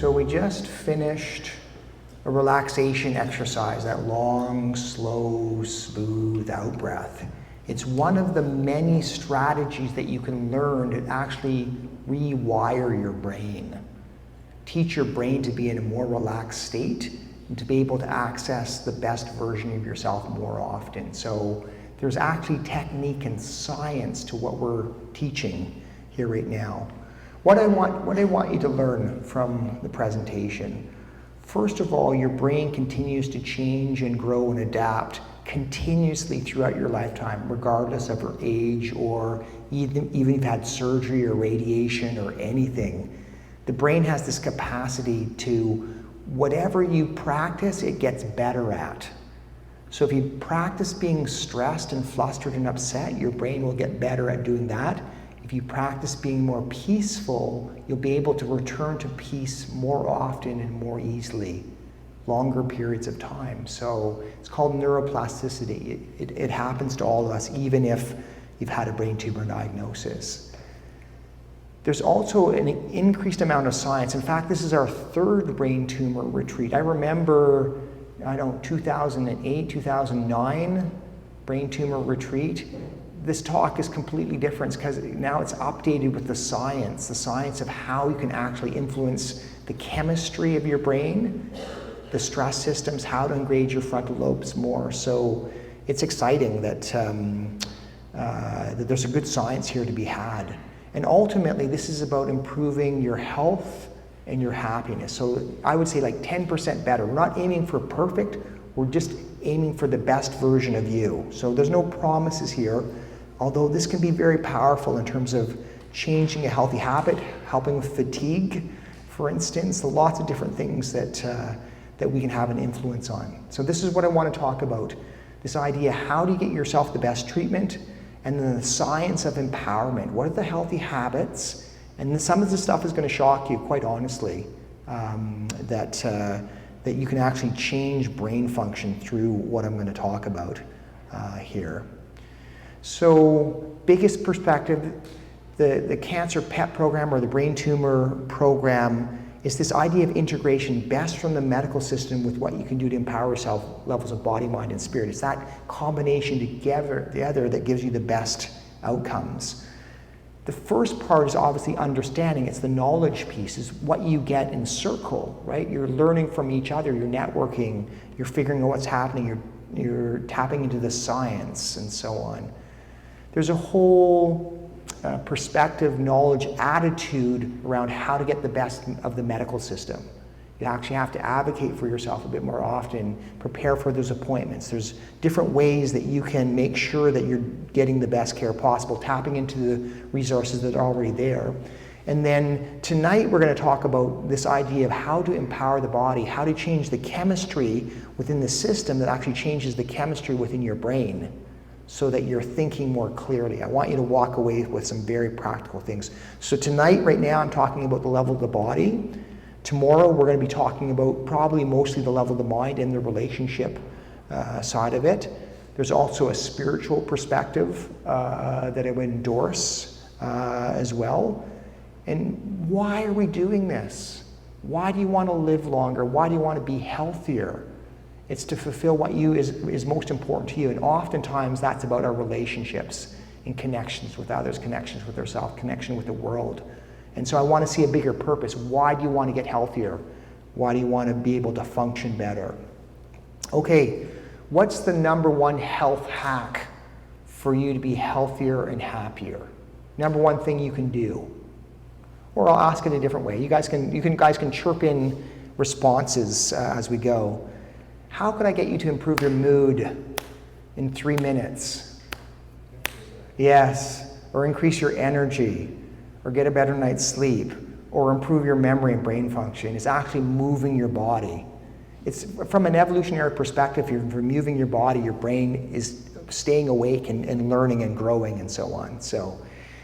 So we just finished a relaxation exercise, that long, slow, smooth out breath. It's one of the many strategies that you can learn to actually rewire your brain. Teach your brain to be in a more relaxed state and to be able to access the best version of yourself more often. So there's actually technique and science to what we're teaching here right now. What I want you to learn from the presentation, first of all, your brain continues to change and grow and adapt continuously throughout your lifetime, regardless of your age or even if you've had surgery or radiation or anything. The brain has this capacity to, whatever you practice, it gets better at. So if you practice being stressed and flustered and upset, your brain will get better at doing that. If you practice being more peaceful, you'll be able to return to peace more often and more easily, longer periods of time. So it's called neuroplasticity. It happens to all of us, even if you've had a brain tumor diagnosis. There's also an increased amount of science. In fact, this is our third brain tumor retreat. I remember, 2008, 2009 brain tumor retreat. This talk is completely different because now it's updated with the science of how you can actually influence the chemistry of your brain, the stress systems, how to engage your frontal lobes more. So it's exciting that there's a good science here to be had. And ultimately, this is about improving your health and your happiness. So I would say like 10% better. We're not aiming for perfect, we're just aiming for the best version of you. So there's no promises here, although this can be very powerful in terms of changing a healthy habit, helping with fatigue, for instance, lots of different things that we can have an influence on. So this is what I want to talk about, this idea, how do you get yourself the best treatment, and then the science of empowerment. What are the healthy habits? And then some of this stuff is going to shock you, quite honestly, that you can actually change brain function through what I'm going to talk about here. So, biggest perspective, the cancer PEP program or the brain tumor program is this idea of integration best from the medical system with what you can do to empower yourself, levels of body, mind, and spirit. It's that combination together that gives you the best outcomes. The first part is obviously understanding. It's the knowledge piece, is what you get in circle, right? You're learning from each other, you're networking, you're figuring out what's happening, you're tapping into the science and so on. There's a whole perspective, knowledge, attitude around how to get the best of the medical system. You actually have to advocate for yourself a bit more often, prepare for those appointments. There's different ways that you can make sure that you're getting the best care possible, tapping into the resources that are already there. And then tonight we're going to talk about this idea of how to empower the body, how to change the chemistry within the system that actually changes the chemistry within your brain, so that you're thinking more clearly. I want you to walk away with some very practical things. So tonight, right now, I'm talking about the level of the body. Tomorrow, we're going to be talking about probably mostly the level of the mind and the relationship side of it. There's also a spiritual perspective that I would endorse as well. And why are we doing this? Why do you want to live longer? Why do you want to be healthier? It's to fulfill what is most important to you. And oftentimes that's about our relationships and connections with others, connections with ourselves, connection with the world. And so I want to see a bigger purpose. Why do you want to get healthier? Why do you want to be able to function better? Okay, what's the number one health hack for you to be healthier and happier? Number one thing you can do. Or I'll ask it a different way. You guys can chirp in responses as we go. How could I get you to improve your mood in 3 minutes? Yes, or increase your energy, or get a better night's sleep, or improve your memory and brain function. It's actually moving your body. It's from an evolutionary perspective, if you're moving your body, your brain is staying awake and learning and growing and so on. So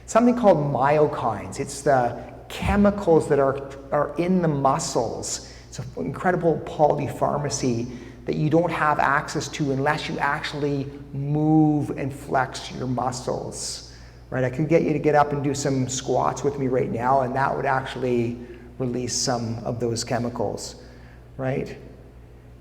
something called myokines. It's the chemicals that are in the muscles. It's an incredible polypharmacy that you don't have access to unless you actually move and flex your muscles, right? I could get you to get up and do some squats with me right now, and that would actually release some of those chemicals, right?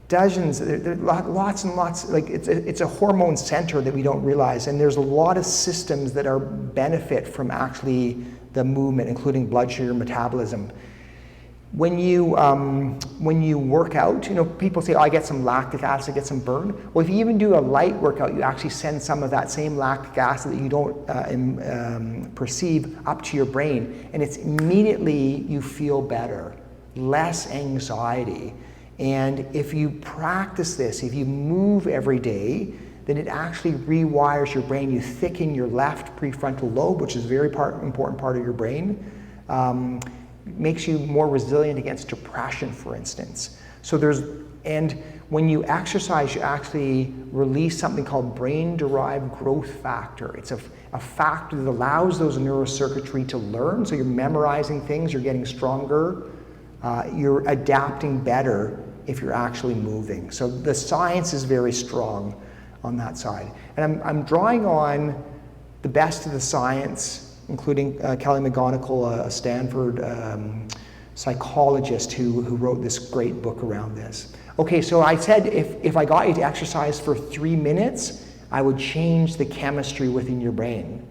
Dozens, there are lots and lots, like it's a hormone center that we don't realize, and there's a lot of systems that are benefit from actually the movement, including blood sugar metabolism. When you work out, you know, people say, oh, I get some lactic acid, I get some burn. Well, if you even do a light workout, you actually send some of that same lactic acid that you don't perceive up to your brain, and it's immediately you feel better, less anxiety. And if you practice this, if you move every day, then it actually rewires your brain. You thicken your left prefrontal lobe, which is a very important part of your brain. Makes you more resilient against depression, for instance. And when you exercise, you actually release something called brain-derived growth factor. It's a factor that allows those neurocircuitry to learn. So you're memorizing things, you're getting stronger, you're adapting better if you're actually moving. So the science is very strong on that side. And I'm drawing on the best of the science, including Kelly McGonigal, a Stanford psychologist who wrote this great book around this. Okay, so I said if I got you to exercise for 3 minutes, I would change the chemistry within your brain.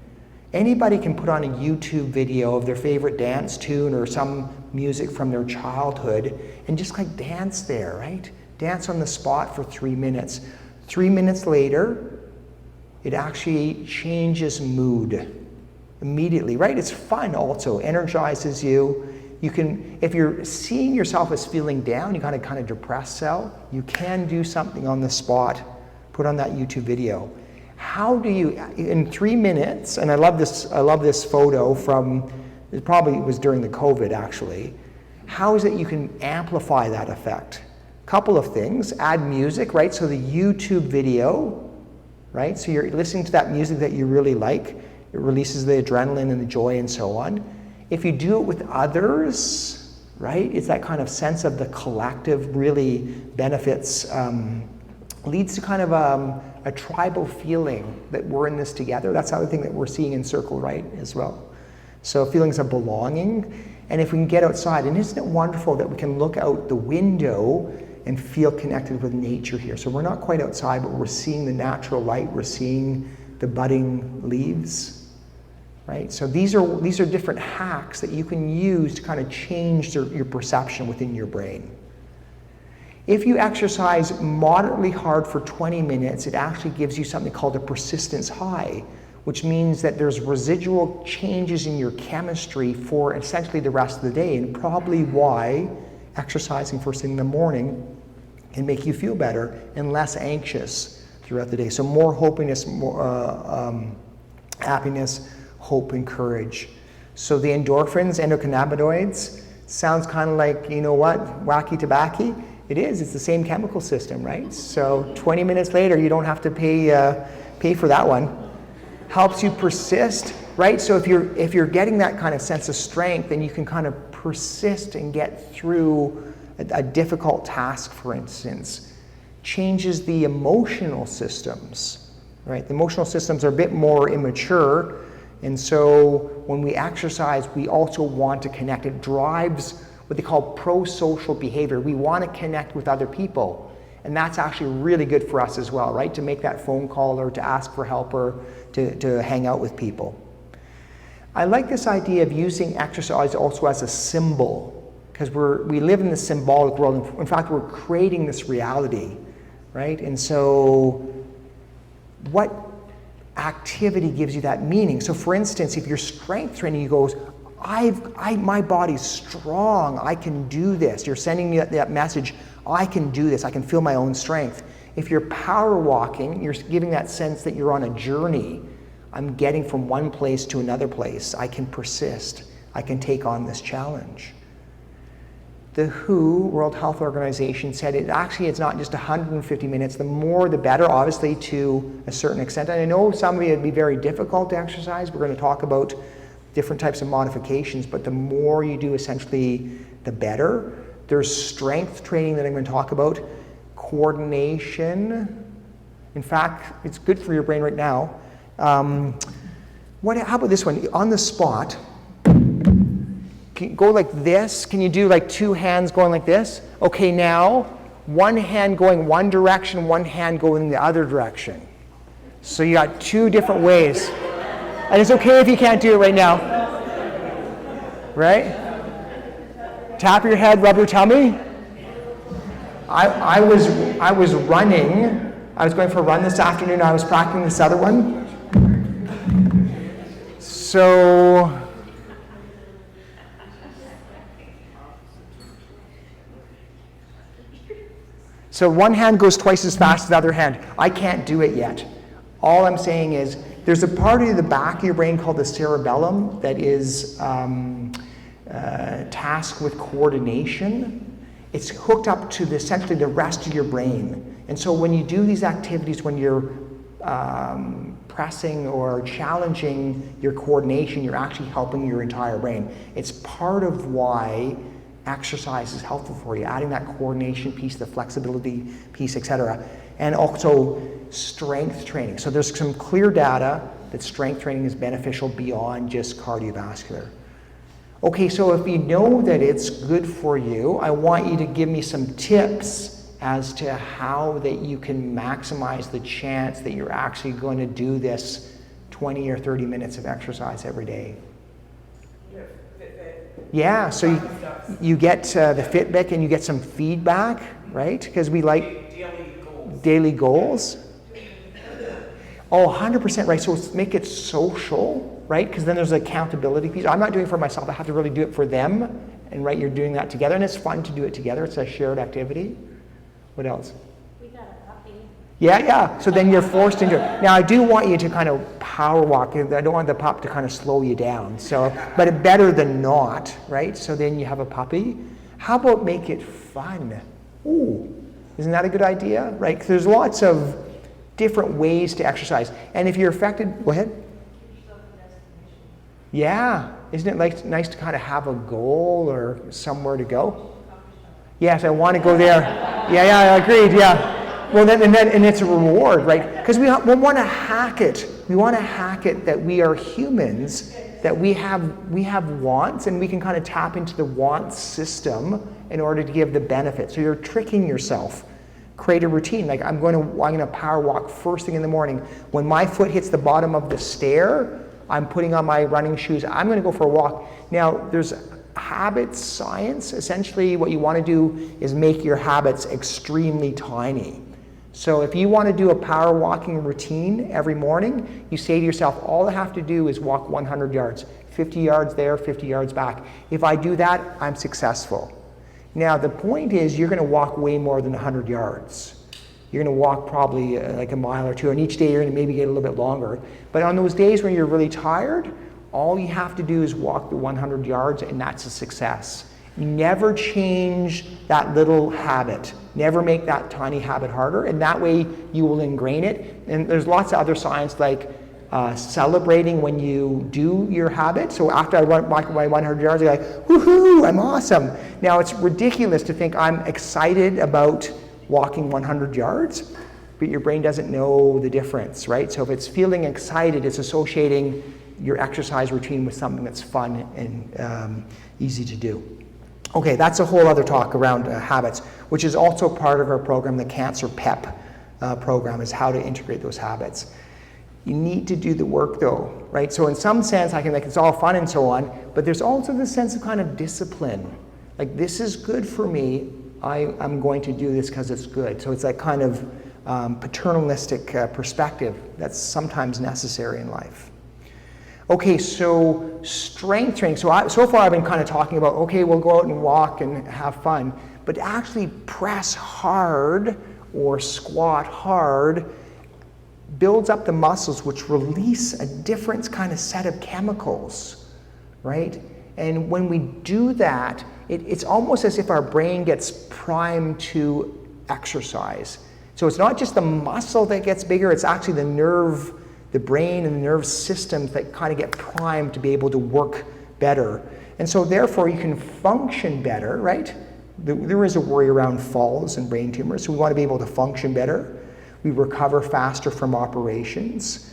Anybody can put on a YouTube video of their favorite dance tune or some music from their childhood and just like dance there, right? Dance on the spot for 3 minutes. 3 minutes later, it actually changes mood immediately, right? It's fun also, energizes you. You can, if you're seeing yourself as feeling down, you kind of depressed self, you can do something on the spot, put on that YouTube video. How do you, in 3 minutes, and I love this photo from, it probably was during the COVID actually, how is it you can amplify that effect? Couple of things, add music, right? So the YouTube video, right? So you're listening to that music that you really like, it releases the adrenaline and the joy and so on. If you do it with others, right? It's that kind of sense of the collective really benefits, leads to kind of a tribal feeling that we're in this together. That's the other thing that we're seeing in Circle Right as well. So feelings of belonging. And if we can get outside, and isn't it wonderful that we can look out the window and feel connected with nature here? So we're not quite outside, but we're seeing the natural light, we're seeing the budding leaves, right? So these are different hacks that you can use to kind of change your perception within your brain. If you exercise moderately hard for 20 minutes, it actually gives you something called a persistence high, which means that there's residual changes in your chemistry for essentially the rest of the day, and probably why exercising first thing in the morning can make you feel better and less anxious throughout the day. So more happiness, hope, and courage. So the endorphins, endocannabinoids, sounds kind of like, you know what, wacky tobacco. It is, it's the same chemical system, right? So 20 minutes later, you don't have to pay for that one. Helps you persist, right? So if you're getting that kind of sense of strength, then you can kind of persist and get through a difficult task, for instance. Changes the emotional systems, right? The emotional systems are a bit more immature, and so when we exercise, we also want to connect. It drives what they call pro-social behavior. We want to connect with other people, and that's actually really good for us as well, right? To make that phone call or to ask for help or to hang out with people. I like this idea of using exercise also as a symbol, because we live in the symbolic world. In fact, we're creating this reality, right? And so what activity gives you that meaning? So for instance, if you're strength training, you go, my body's strong, I can do this. You're sending me that message, I can do this, I can feel my own strength. If you're power walking, you're giving that sense that you're on a journey. I'm getting from one place to another place. I can persist. I can take on this challenge. The WHO, World Health Organization, said it's not just 150 minutes. The more, the better, obviously, to a certain extent. And I know some of you, it'd be very difficult to exercise. We're going to talk about different types of modifications, but the more you do, essentially, the better. There's strength training that I'm going to talk about, coordination. In fact, it's good for your brain right now. How about this one? On the spot, can go like this. Can you do like two hands going like this? Okay, now one hand going one direction, one hand going the other direction. So you got two different ways. And it's okay if you can't do it right now. Right? Tap your head, rub your tummy. I was running. I was going for a run this afternoon. I was practicing this other one. So one hand goes twice as fast as the other hand. I can't do it yet. All I'm saying is there's a part of the back of your brain called the cerebellum that is tasked with coordination. It's hooked up to essentially the rest of your brain. And so when you do these activities, when you're pressing or challenging your coordination, you're actually helping your entire brain. It's part of why exercise is helpful for you, adding that coordination piece, the flexibility piece, etc. And also strength training. So there's some clear data that strength training is beneficial beyond just cardiovascular. Okay, so if you know that it's good for you, I want you to give me some tips as to how that you can maximize the chance that you're actually going to do this 20 or 30 minutes of exercise every day. Yeah, so you get the Fitbit and you get some feedback, right? Because we like daily goals. Oh, 100% right. So make it social, right? Because then there's an accountability piece. I'm not doing it for myself. I have to really do it for them. And right, you're doing that together. And it's fun to do it together. It's a shared activity. What else? We got a puppy. Yeah. So then you're forced into it. Now, I do want you to kind of power walk. I don't want the pup to kind of slow you down. So, but better than not, right? So then you have a puppy. How about make it fun? Ooh, isn't that a good idea? Right? 'Cause there's lots of different ways to exercise. And if you're affected, go ahead. Yeah. Isn't it nice to kind of have a goal or somewhere to go? Yes, I want to go there. Yeah, agreed, yeah. Well, and it's a reward, right? Because we want to hack it. We want to hack it that we are humans, that we have wants, and we can kind of tap into the wants system in order to give the benefit. So you're tricking yourself. Create a routine. Like I'm going to power walk first thing in the morning. When my foot hits the bottom of the stair, I'm putting on my running shoes. I'm going to go for a walk. Now, there's habit science. Essentially, what you want to do is make your habits extremely tiny. So if you want to do a power walking routine every morning, you say to yourself, all I have to do is walk 100 yards, 50 yards there, 50 yards back. If I do that, I'm successful. Now, the point is you're going to walk way more than 100 yards. You're going to walk probably like a mile or two, and each day you're going to maybe get a little bit longer. But on those days when you're really tired, all you have to do is walk the 100 yards, and that's a success. Never change that little habit. Never make that tiny habit harder, and that way you will ingrain it. And there's lots of other science like celebrating when you do your habit. So after I walk my 100 yards, you're like, woohoo, I'm awesome. Now it's ridiculous to think I'm excited about walking 100 yards, but your brain doesn't know the difference, right? So if it's feeling excited, it's associating your exercise routine with something that's fun and easy to do. Okay, that's a whole other talk around habits, which is also part of our program, the Cancer PEP program, is how to integrate those habits. You need to do the work though, right? So in some sense, I can like it's all fun and so on, but there's also this sense of kind of discipline. Like this is good for me, I'm going to do this because it's good. So it's that kind of paternalistic perspective that's sometimes necessary in life. Okay, so strength training. So far I've been kind of talking about, okay, we'll go out and walk and have fun, but to actually press hard or squat hard builds up the muscles, which release a different kind of set of chemicals, right? And when we do that, it's almost as if our brain gets primed to exercise. So it's not just the muscle that gets bigger, it's actually the brain and the nerve systems that kind of get primed to be able to work better. And so therefore you can function better, right? There is a worry around falls and brain tumors, so we want to be able to function better. We recover faster from operations.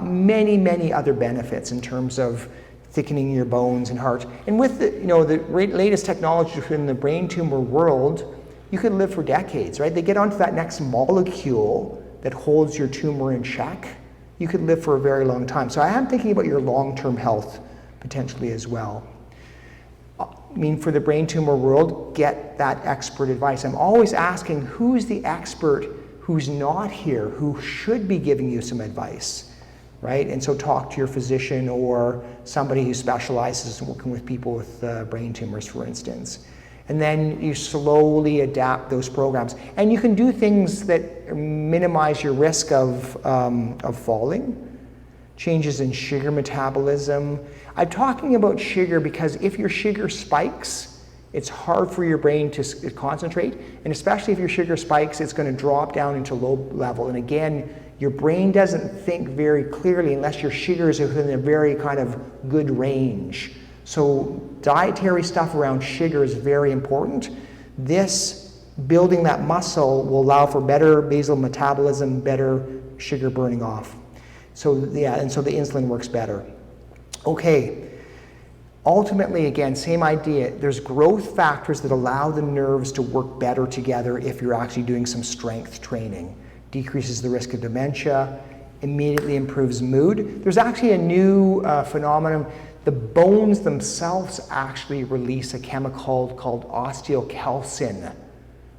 Many other benefits in terms of thickening your bones and heart. And with the, the latest technology within the brain tumor world, you could live for decades, right? They get onto that next molecule that holds your tumor in check. You could live for a very long time. So I am thinking about your long-term health potentially as well. I mean, for the brain tumor world, get that expert advice. I'm always asking, who's the expert who's not here, who should be giving you some advice, right? And so talk to your physician or somebody who specializes in working with people with brain tumors, for instance. And then you slowly adapt those programs. And you can do things that minimize your risk of falling. Changes in sugar metabolism. I'm talking about sugar because if your sugar spikes, it's hard for your brain to concentrate. And especially if your sugar spikes, it's going to drop down into low level. And again, your brain doesn't think very clearly unless your sugars are within a very kind of good range. So dietary stuff around sugar is very important. This, building that muscle, will allow for better basal metabolism, better sugar burning off. So yeah, and so the insulin works better. Okay, ultimately, again, same idea. There's growth factors that allow the nerves to work better together if you're actually doing some strength training. Decreases the risk of dementia, immediately improves mood. There's actually a new phenomenon. The bones themselves actually release a chemical called osteocalcin.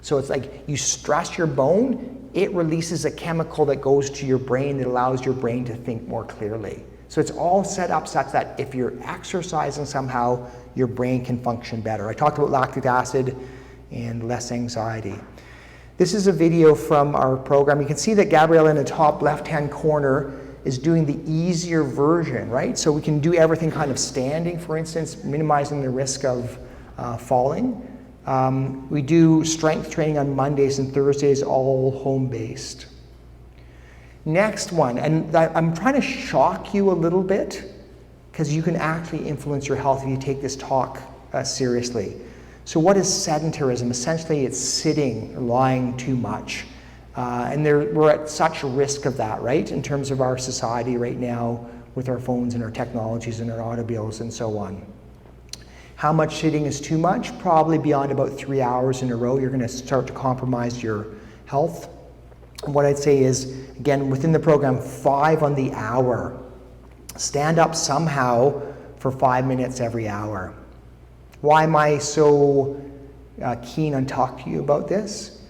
So it's like you stress your bone, it releases a chemical that goes to your brain that allows your brain to think more clearly. So it's all set up such that if you're exercising somehow, your brain can function better. I talked about lactic acid and less anxiety. This is a video from our program. You can see that Gabrielle in the top left-hand corner is doing the easier version, right? So we can do everything kind of standing, for instance, minimizing the risk of falling. We do strength training on Mondays and Thursdays, all home-based. Next one, and I'm trying to shock you a little bit because you can actually influence your health if you take this talk seriously. So what is sedentarism? Essentially, it's sitting or lying too much. And we're at such risk of that, right? In terms of our society right now with our phones and our technologies and our automobiles and so on. How much sitting is too much? Probably beyond about 3 hours in a row, you're going to start to compromise your health. And what I'd say is, again, within the program, 5 on the hour. Stand up somehow for 5 minutes every hour. Why am I so keen on talking to you about this?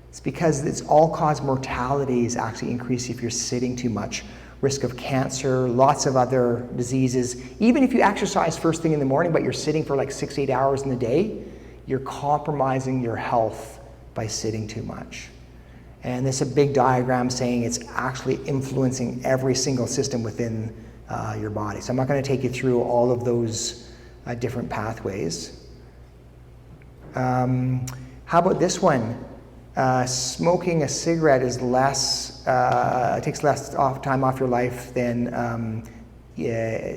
It's because it's all-cause mortality is actually increased if you're sitting too much. Risk of cancer, lots of other diseases. Even if you exercise first thing in the morning, but you're sitting for like 6-8 hours in the day, you're compromising your health by sitting too much. And there's a big diagram saying it's actually influencing every single system within your body. So I'm not going to take you through all of those different pathways. How about this one? Smoking a cigarette is takes less time off your life than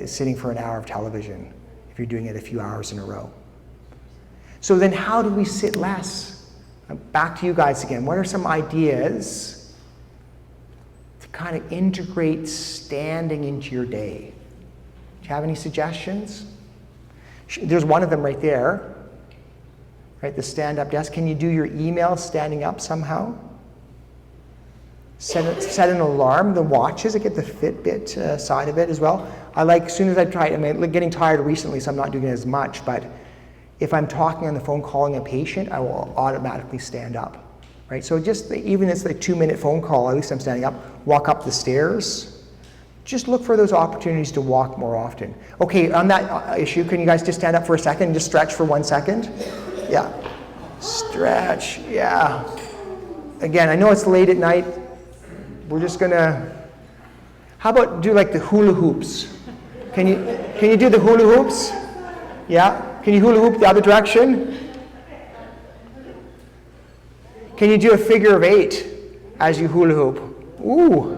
sitting for an hour of television if you're doing it a few hours in a row. So then how do we sit less? Back to you guys again. What are some ideas to kind of integrate standing into your day? Do you have any suggestions? There's one of them right there. Right, the stand-up desk. Can you do your email standing up somehow? Set an alarm. The watches, I get the Fitbit side of it as well. I like, as soon as I try it, I'm getting tired recently, so I'm not doing it as much, but if I'm talking on the phone calling a patient, I will automatically stand up, right? So just, even if it's a 2-minute phone call, at least I'm standing up, walk up the stairs. Just look for those opportunities to walk more often. Okay, on that issue, can you guys just stand up for a second and just stretch for 1 second? Yeah, stretch, yeah. Again, I know it's late at night. We're just gonna, how about do like the hula hoops? Can you do the hula hoops? Yeah, can you hula hoop the other direction? Can you do a figure of 8 as you hula hoop? Ooh.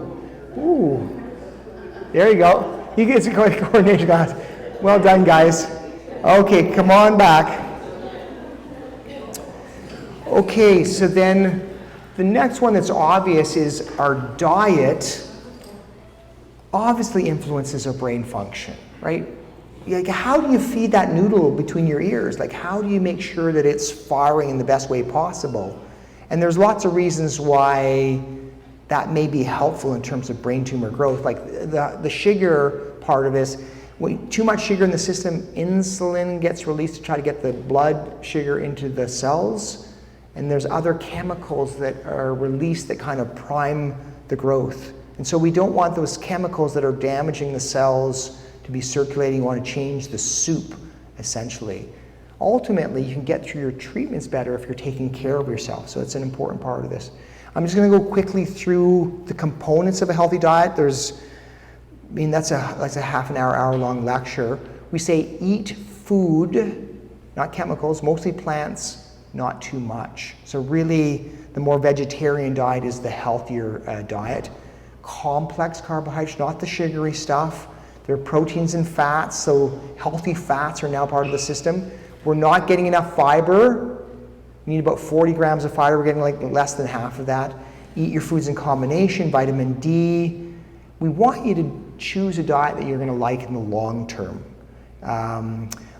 There you go. You get some coordination, guys. Well done, guys. Okay, come on back. Okay, so then the next one that's obvious is our diet obviously influences our brain function, right? like, how do you feed that noodle between your ears? Like, how do you make sure that it's firing in the best way possible? And there's lots of reasons why that may be helpful in terms of brain tumor growth. Like the sugar part of this, when too much sugar in the system, insulin gets released to try to get the blood sugar into the cells. And there's other chemicals that are released that kind of prime the growth. And so we don't want those chemicals that are damaging the cells to be circulating. You want to change the soup, essentially. Ultimately, you can get through your treatments better if you're taking care of yourself. So it's an important part of this. I'm just going to go quickly through the components of a healthy diet. That's a half an hour-long lecture. We say eat food, not chemicals, mostly plants, not too much. So really, the more vegetarian diet is the healthier diet. Complex carbohydrates, not the sugary stuff. There are proteins and fats, so healthy fats are now part of the system. We're not getting enough fiber. We need about 40 grams of fiber. We're getting like less than half of that. Eat your foods in combination, vitamin D. We want you to choose a diet that you're going to like in the long term.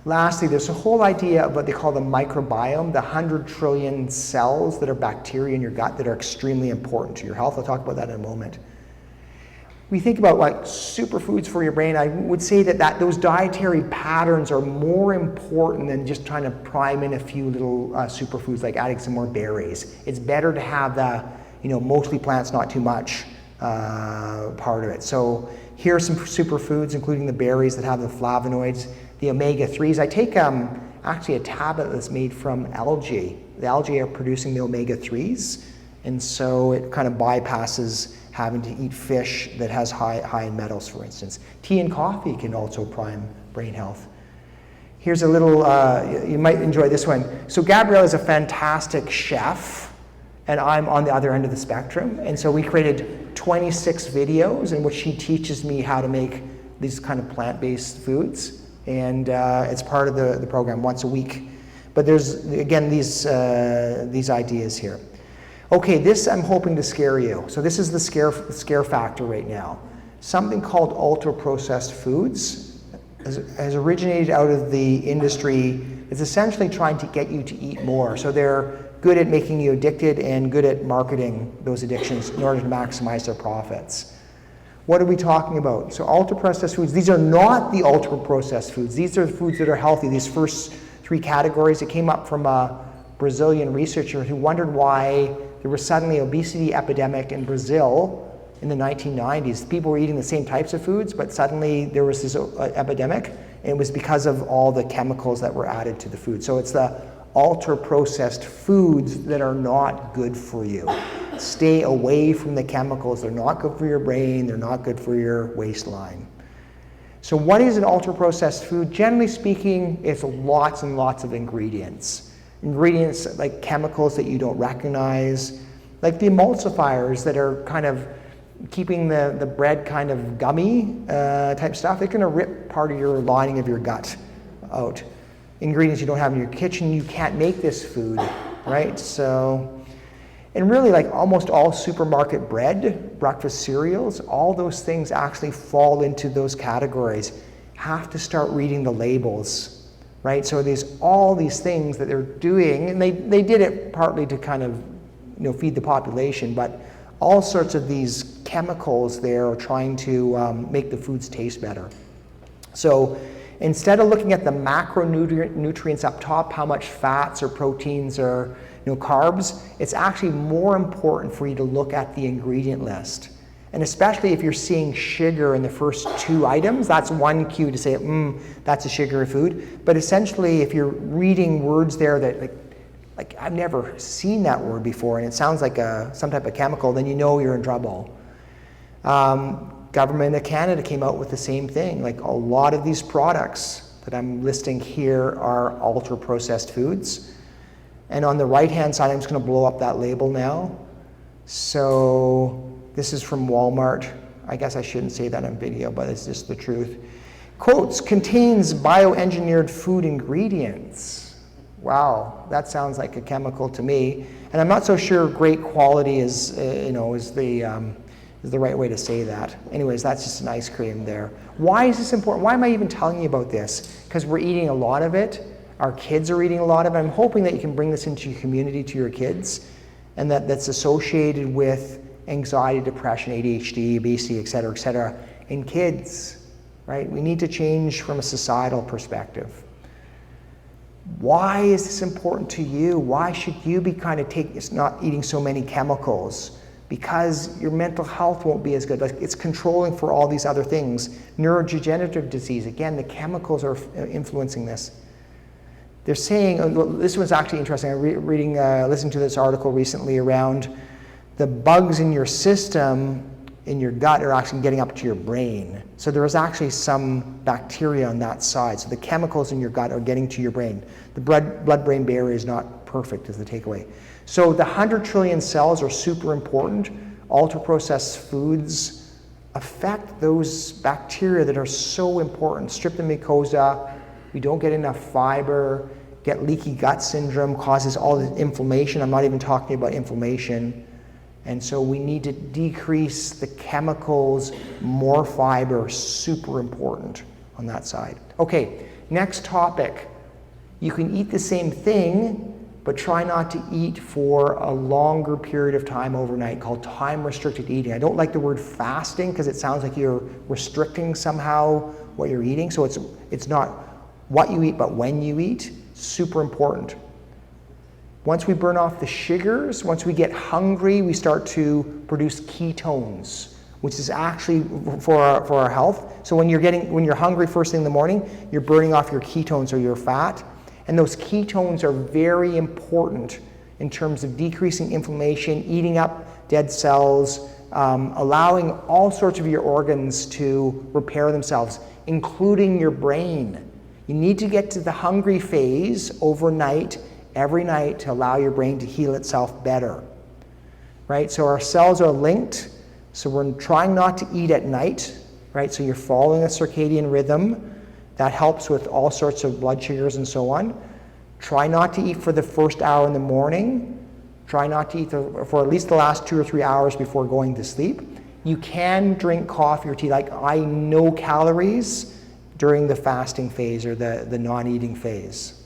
Lastly, there's a whole idea of what they call the microbiome, the 100 trillion cells that are bacteria in your gut that are extremely important to your health. I'll talk about that in a moment. We think about like superfoods for your brain. I would say that those dietary patterns are more important than just trying to prime in a few little superfoods, like adding some more berries. It's better to have the, mostly plants, not too much part of it. So here are some superfoods, including the berries that have the flavonoids, the omega-3s. I take actually a tablet that's made from algae. The algae are producing the omega-3s, and so it kind of bypasses having to eat fish that has high in metals, for instance. Tea and coffee can also prime brain health. Here's a little, you might enjoy this one. So Gabrielle is a fantastic chef, and I'm on the other end of the spectrum. And so we created 26 videos in which she teaches me how to make these kind of plant-based foods. And it's part of the program once a week. But there's, again, these ideas here. Okay, this I'm hoping to scare you. So this is the scare factor right now. Something called ultra-processed foods has originated out of the industry. It's essentially trying to get you to eat more. So they're good at making you addicted and good at marketing those addictions in order to maximize their profits. What are we talking about? So ultra-processed foods, these are not the ultra-processed foods. These are the foods that are healthy. These first three categories, it came up from a Brazilian researcher who wondered why there was suddenly an obesity epidemic in Brazil in the 1990s. People were eating the same types of foods, but suddenly there was this epidemic, and it was because of all the chemicals that were added to the food. So it's the ultra-processed foods that are not good for you. Stay away from the chemicals. They're not good for your brain. They're not good for your waistline. So what is an ultra-processed food? Generally speaking, it's lots and lots of ingredients. Ingredients like chemicals that you don't recognize, like the emulsifiers that are kind of keeping the bread kind of gummy type stuff. It's going to rip part of your lining of your gut out. Ingredients you don't have in your kitchen, you can't make this food, right? So, and really like almost all supermarket bread, breakfast cereals, all those things actually fall into those categories. Have to start reading the labels. Right, so there's all these things that they're doing, and they did it partly to kind of, feed the population, but all sorts of these chemicals there are trying to make the foods taste better. So instead of looking at the macronutrients up top, how much fats or proteins or carbs, it's actually more important for you to look at the ingredient list. And especially if you're seeing sugar in the first two items, that's one cue to say, that's a sugary food. But essentially, if you're reading words there that, like I've never seen that word before, and it sounds like some type of chemical, then you know you're in trouble. Government of Canada came out with the same thing. Like a lot of these products that I'm listing here are ultra-processed foods. And on the right-hand side, I'm just going to blow up that label now. So this is from Walmart. I guess I shouldn't say that on video, but it's just the truth. Quotes, contains bioengineered food ingredients. Wow, that sounds like a chemical to me. And I'm not so sure great quality is the is the right way to say that. Anyways, that's just an ice cream there. Why is this important? Why am I even telling you about this? Because we're eating a lot of it. Our kids are eating a lot of it. I'm hoping that you can bring this into your community, to your kids, and that's associated with anxiety, depression, ADHD, obesity, et cetera, in kids, right? We need to change from a societal perspective. Why is this important to you? Why should you be not eating so many chemicals? Because your mental health won't be as good. Like, it's controlling for all these other things. Neurodegenerative disease, again, the chemicals are influencing this. They're saying, this was actually interesting, I listened to this article recently around the bugs in your system, in your gut, are actually getting up to your brain. So there is actually some bacteria on that side. So the chemicals in your gut are getting to your brain. The blood-brain barrier is not perfect, is the takeaway. So the 100 trillion cells are super important. Ultra-processed foods affect those bacteria that are so important. Strep the mucosa, we don't get enough fiber, get leaky gut syndrome, causes all the inflammation. I'm not even talking about inflammation. And so we need to decrease the chemicals, more fiber, super important on that side. Okay, next topic. You can eat the same thing, but try not to eat for a longer period of time overnight, called time-restricted eating. I don't like the word fasting because it sounds like you're restricting somehow what you're eating. So it's not what you eat, but when you eat. Super important. Once we burn off the sugars, once we get hungry, we start to produce ketones, which is actually for our health. So when you're hungry first thing in the morning, you're burning off your ketones or your fat. And those ketones are very important in terms of decreasing inflammation, eating up dead cells, allowing all sorts of your organs to repair themselves, including your brain. You need to get to the hungry phase overnight, every night, to allow your brain to heal itself better, right? So our cells are linked. So we're trying not to eat at night, right? So you're following a circadian rhythm. That helps with all sorts of blood sugars and so on. Try not to eat for the first hour in the morning. Try not to eat for at least the last 2 or 3 hours before going to sleep. You can drink coffee or tea. Like, I no calories during the fasting phase or the non-eating phase.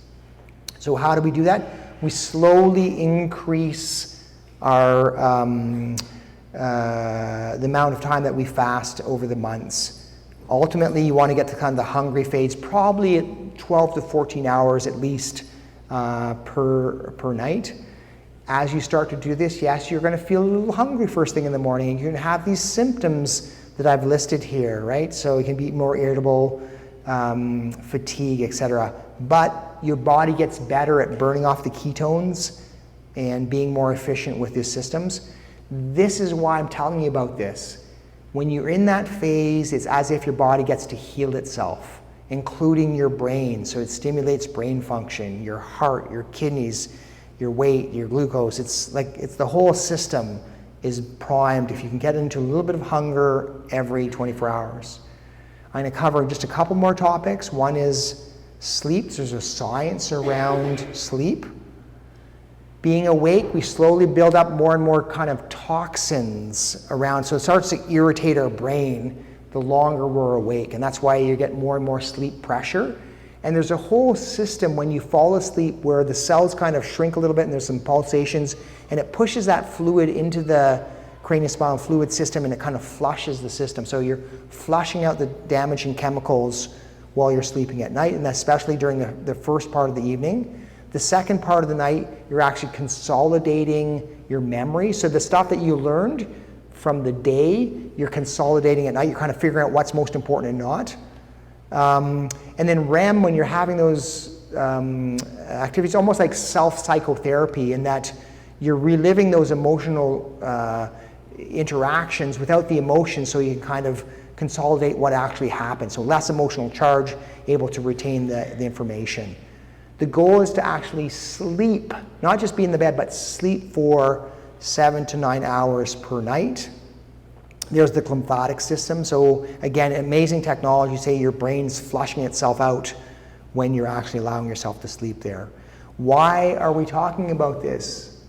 So how do we do that? We slowly increase our the amount of time that we fast over the months. Ultimately, you want to get to kind of the hungry phase, probably at 12 to 14 hours at least per night. As you start to do this, yes, you're going to feel a little hungry first thing in the morning, and you're going to have these symptoms that I've listed here, right? So it can be more irritable, fatigue, etc. But your body gets better at burning off the ketones and being more efficient with these systems. This is why I'm telling you about this. When you're in that phase, it's as if your body gets to heal itself, including your brain. So it stimulates brain function, your heart, your kidneys, your weight, your glucose. It's the whole system is primed if you can get into a little bit of hunger every 24 hours. I'm going to cover just a couple more topics. One is sleep. There's a science around sleep. Being awake, we slowly build up more and more kind of toxins around. So it starts to irritate our brain the longer we're awake. And that's why you get more and more sleep pressure. And there's a whole system when you fall asleep where the cells kind of shrink a little bit and there's some pulsations. And it pushes that fluid into the craniosspinal fluid system and it kind of flushes the system. So you're flushing out the damaging chemicals while you're sleeping at night, and especially during the first part of the evening. The second part of the night, you're actually consolidating your memory. So the stuff that you learned from the day, you're consolidating at night. You're kind of figuring out what's most important and not. And then REM, when you're having those activities, almost like self-psychotherapy in that you're reliving those emotional interactions without the emotion, so you can kind of consolidate what actually happened. So less emotional charge, able to retain the information. The goal is to actually sleep, not just be in the bed, but sleep for 7 to 9 hours per night. There's the lymphatic system. So again, amazing technology. Say your brain's flushing itself out when you're actually allowing yourself to sleep there. Why are we talking about this?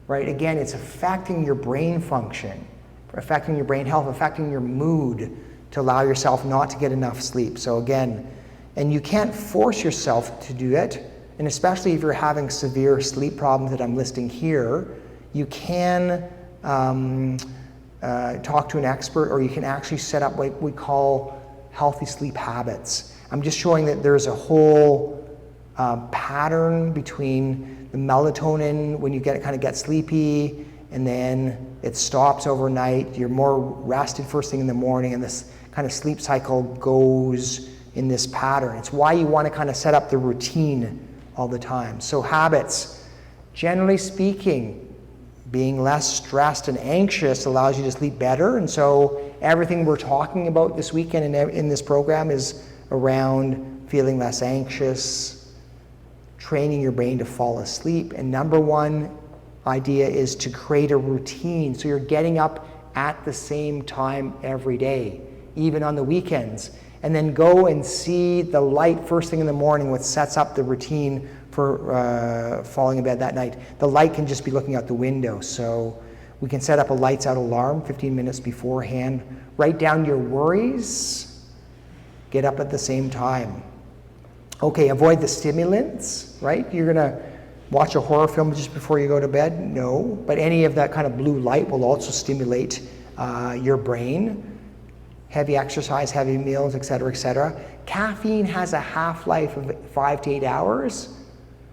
Right? Again, it's affecting your brain function. affecting your brain health, affecting your mood to allow yourself not to get enough sleep. So again, and you can't force yourself to do it, and especially if you're having severe sleep problems that I'm listing here, you can talk to an expert, or you can actually set up what we call healthy sleep habits. I'm just showing that there's a whole pattern between the melatonin when you kind of get sleepy, and then it stops overnight. You're more rested first thing in the morning, and this kind of sleep cycle goes in this pattern. It's why you want to kind of set up the routine all the time. So habits, generally speaking, being less stressed and anxious allows you to sleep better. And so everything we're talking about this weekend in this program is around feeling less anxious, training your brain to fall asleep. And number one idea is to create a routine. So you're getting up at the same time every day, even on the weekends. And then go and see the light first thing in the morning, which sets up the routine for falling in bed that night. The light can just be looking out the window. So we can set up a lights out alarm 15 minutes beforehand. Write down your worries. Get up at the same time. Okay, avoid the stimulants, right? You're gonna watch a horror film just before you go to bed? No, but any of that kind of blue light will also stimulate your brain. Heavy exercise, heavy meals, etc., etc. Caffeine has a half-life of 5 to 8 hours.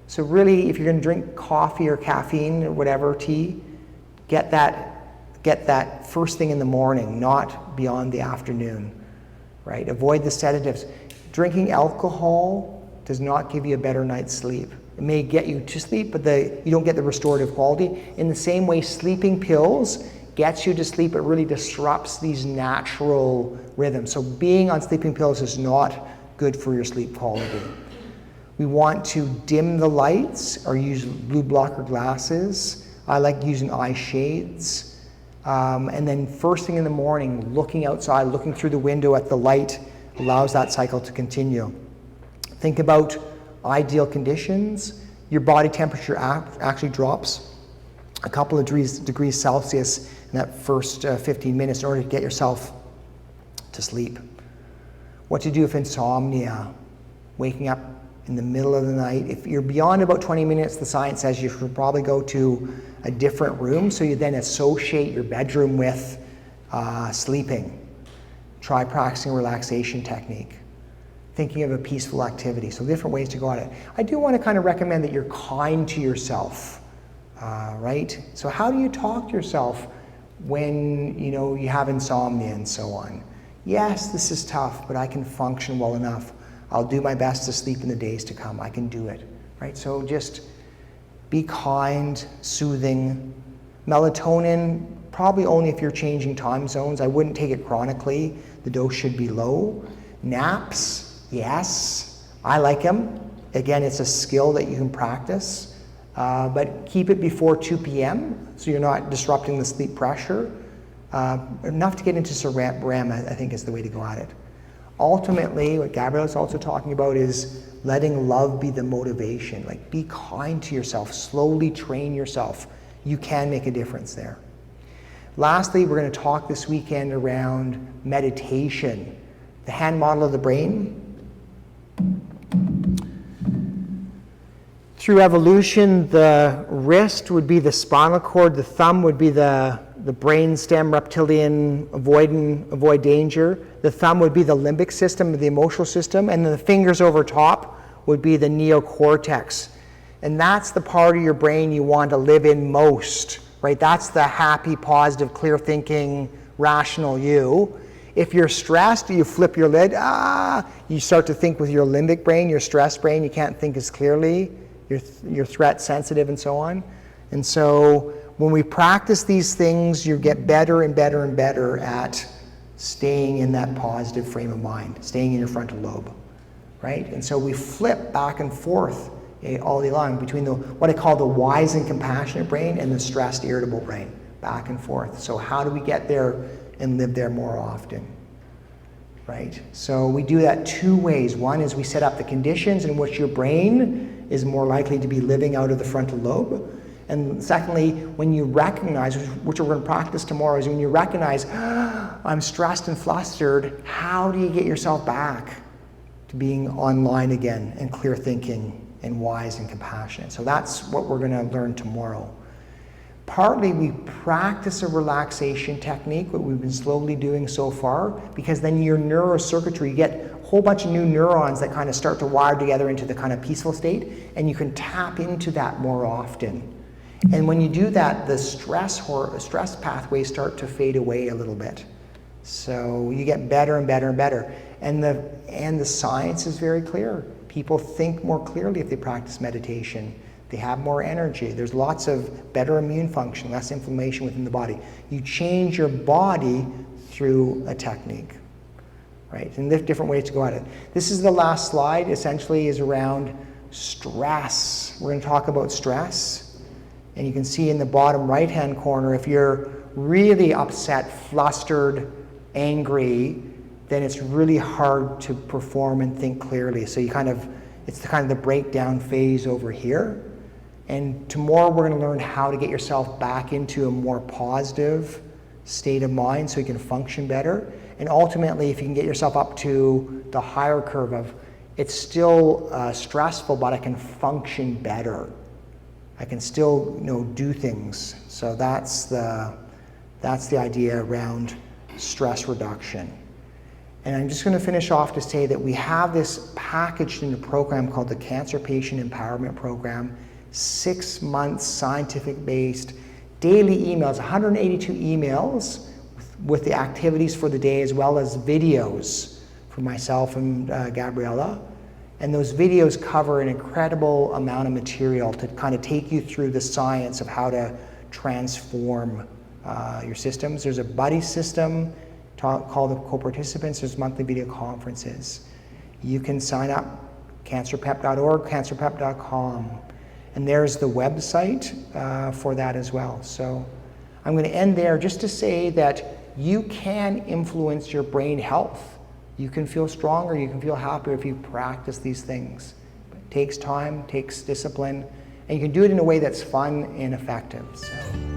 So really, if you're going to drink coffee or caffeine or whatever, tea, get that first thing in the morning, not beyond the afternoon, right? Avoid the sedatives. Drinking alcohol does not give you a better night's sleep. It may get you to sleep, but you don't get the restorative quality. In the same way, sleeping pills gets you to sleep, it really disrupts these natural rhythms. So being on sleeping pills is not good for your sleep quality. We want to dim the lights or use blue blocker glasses. I like using eye shades. And then first thing in the morning, looking outside, looking through the window at the light allows that cycle to continue. Think about ideal conditions. Your body temperature actually drops a couple of degrees Celsius in that first 15 minutes in order to get yourself to sleep. What to do if insomnia, waking up in the middle of the night. If you're beyond about 20 minutes, the science says you should probably go to a different room, so you then associate your bedroom with sleeping. Try practicing a relaxation technique. Thinking of a peaceful activity. So different ways to go at it. I do want to kind of recommend that you're kind to yourself. Right? So how do you talk to yourself when you have insomnia and so on? Yes, this is tough, but I can function well enough. I'll do my best to sleep in the days to come. I can do it. Right? So just be kind, soothing. Melatonin, probably only if you're changing time zones. I wouldn't take it chronically. The dose should be low. Naps, yes, I like them. Again, it's a skill that you can practice. But keep it before 2 p.m. so you're not disrupting the sleep pressure. Enough to get into REM, I think, is the way to go at it. Ultimately, what Gabrielle is also talking about is letting love be the motivation. Like, be kind to yourself. Slowly train yourself. You can make a difference there. Lastly, we're going to talk this weekend around meditation. The hand model of the brain. Through evolution, the wrist would be the spinal cord, the thumb would be the brainstem, reptilian, avoid danger. The thumb would be the limbic system, the emotional system, and then the fingers over top would be the neocortex. And that's the part of your brain you want to live in most, right? That's the happy, positive, clear thinking, rational you. If you're stressed, you flip your lid, you start to think with your limbic brain, your stress brain, you can't think as clearly. You're threat sensitive and so on. And so when we practice these things, you get better and better and better at staying in that positive frame of mind, staying in your frontal lobe, right? And so we flip back and forth all day long between what I call the wise and compassionate brain and the stressed, irritable brain, back and forth. So how do we get there and live there more often, right? So we do that 2 ways. One is we set up the conditions in which your brain is more likely to be living out of the frontal lobe. And secondly, when you recognize, which we're going to practice tomorrow, is when you recognize, I'm stressed and flustered, how do you get yourself back to being online again and clear thinking and wise and compassionate? So that's what we're going to learn tomorrow. Partly we practice a relaxation technique, what we've been slowly doing so far, because then your neurocircuitry, you get a whole bunch of new neurons that kind of start to wire together into the kind of peaceful state, and you can tap into that more often. And when you do that, the stress pathways start to fade away a little bit. So you get better and better and better. And the science is very clear. People think more clearly if they practice meditation. They have more energy. There's lots of better immune function, less inflammation within the body. You change your body through a technique, right? And there's different ways to go at it. This is the last slide, essentially is around stress. We're going to talk about stress. And you can see in the bottom right-hand corner, if you're really upset, flustered, angry, then it's really hard to perform and think clearly. So it's the breakdown phase over here. And tomorrow we're going to learn how to get yourself back into a more positive state of mind so you can function better. And ultimately, if you can get yourself up to the higher curve of, it's still stressful, but I can function better. I can still, do things. So that's the idea around stress reduction. And I'm just going to finish off to say that we have this packaged in a program called the Cancer Patient Empowerment Program, 6 months scientific-based daily emails, 182 emails with the activities for the day, as well as videos for myself and Gabriella. And those videos cover an incredible amount of material to kind of take you through the science of how to transform your systems. There's a buddy system called the co-participants. There's monthly video conferences. You can sign up, cancerpep.org, cancerpep.com. And there's the website for that as well. So I'm going to end there just to say that you can influence your brain health. You can feel stronger, you can feel happier if you practice these things. It takes time, takes discipline, and you can do it in a way that's fun and effective. So.